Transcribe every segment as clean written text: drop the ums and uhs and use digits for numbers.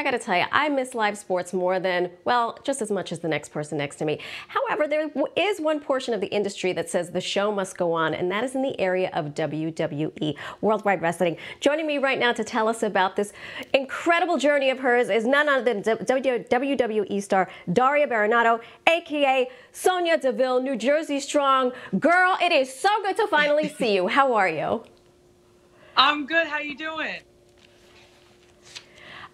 I got to tell you, I miss live sports more than, well, just as much as the next person next to me. However, there is one portion of the industry that says the show must go on, and that is in the area of WWE, Worldwide Wrestling. Joining me right now to tell us about this incredible journey of hers is none other than WWE star Daria Berenato, aka Sonya Deville, New Jersey Strong. Girl, it is so good to finally see you. How are you? I'm good. How you doing?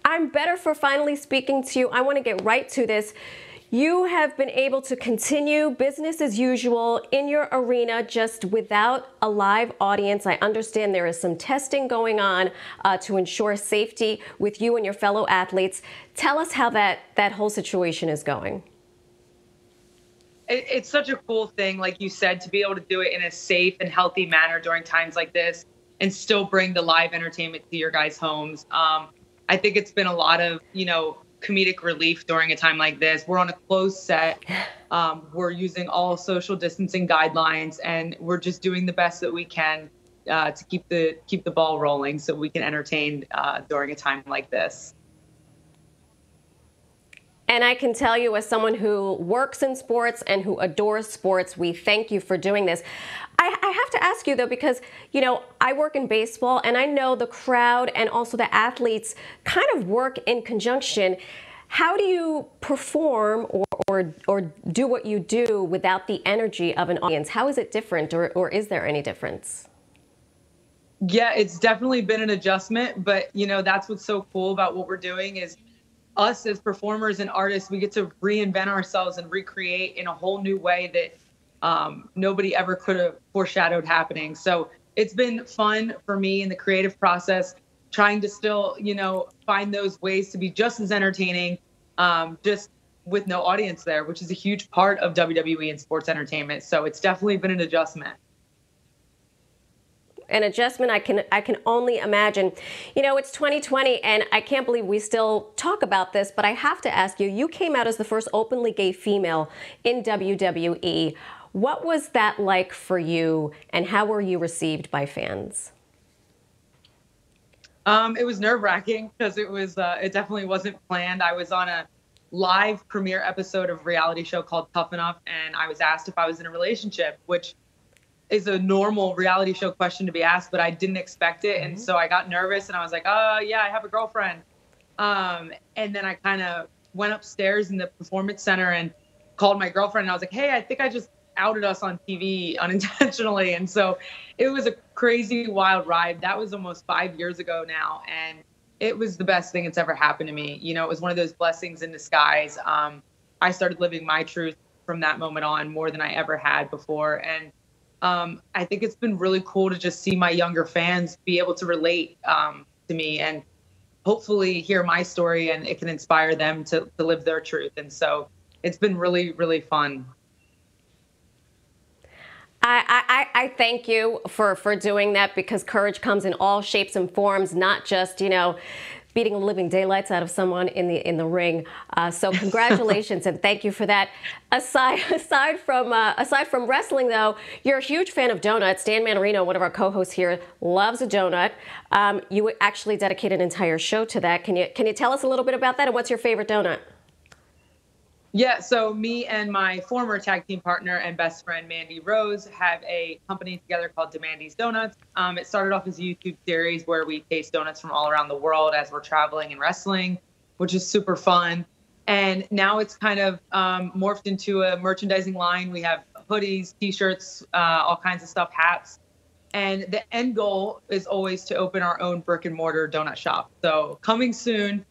I'm better for finally speaking to you. I want to get right to this. You have been able to continue business as usual in your arena, just without a live audience. I understand there is some testing going on to ensure safety with you and your fellow athletes. Tell us how that whole situation is going. It's such a cool thing, like you said, to be able to do it in a safe and healthy manner during times like this and still bring the live entertainment to your guys' homes. I think it's been a lot of, comedic relief during a time like this. We're on a closed set. We're using all social distancing guidelines, and we're just doing the best that we can to keep the ball rolling so we can entertain during a time like this. And I can tell you, as someone who works in sports and who adores sports, we thank you for doing this. I have to ask you, though, because, I work in baseball and I know the crowd and also the athletes kind of work in conjunction. How do you perform or do what you do without the energy of an audience? How is it different, or is there any difference? Yeah, it's definitely been an adjustment, but, that's what's so cool about what we're doing is us as performers and artists, we get to reinvent ourselves and recreate in a whole new way that nobody ever could have foreshadowed happening. So it's been fun for me in the creative process, trying to still, find those ways to be just as entertaining, just with no audience there, which is a huge part of WWE and sports entertainment. So it's definitely been an adjustment. An adjustment, I can only imagine. It's 2020, and I can't believe we still talk about this, but I have to ask you, you came out as the first openly gay female in WWE. What was that like for you, and how were you received by fans? It was nerve-wracking because it definitely wasn't planned. I was on a live premiere episode of a reality show called Tough Enough, and I was asked if I was in a relationship, which is a normal reality show question to be asked, but I didn't expect it. And so I got nervous and I was like, yeah, I have a girlfriend. And then I kind of went upstairs in the performance center and called my girlfriend. And I was like, hey, I think I just outed us on TV unintentionally. And so it was a crazy, wild ride. That was almost 5 years ago now. And it was the best thing that's ever happened to me. It was one of those blessings in disguise. I started living my truth from that moment on more than I ever had before. And I think it's been really cool to just see my younger fans be able to relate to me and hopefully hear my story, and it can inspire them to live their truth. And so it's been really, really fun. I thank you for doing that, because courage comes in all shapes and forms, not just, beating the living daylights out of someone in the ring. So congratulations and thank you for that. Aside from wrestling, though, you're a huge fan of donuts. Dan Manarino, one of our co-hosts here, loves a donut. You actually dedicate an entire show to that. Can you tell us a little bit about that, and what's your favorite donut? Yeah, so me and my former tag team partner and best friend, Mandy Rose, have a company together called Demandy's Donuts. It started off as a YouTube series where we taste donuts from all around the world as we're traveling and wrestling, which is super fun. And now it's kind of morphed into a merchandising line. We have hoodies, T-shirts, all kinds of stuff, hats. And the end goal is always to open our own brick and mortar donut shop. So coming soon.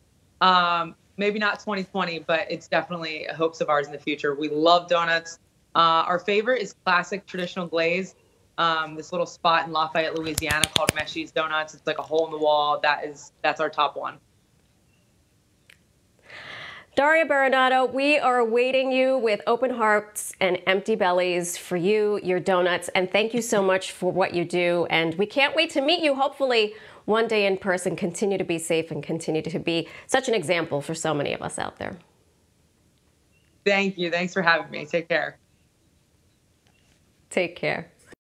Maybe not 2020, but it's definitely hopes of ours in the future. We love donuts. Our favorite is classic traditional glaze. This little spot in Lafayette, Louisiana called Meshy's Donuts. It's like a hole in the wall. That's our top one. Daria Berenato, we are awaiting you with open hearts and empty bellies for you, your donuts, and thank you so much for what you do. And we can't wait to meet you, hopefully one day in person. Continue to be safe and continue to be such an example for so many of us out there. Thank you. Thanks for having me. Take care. Take care.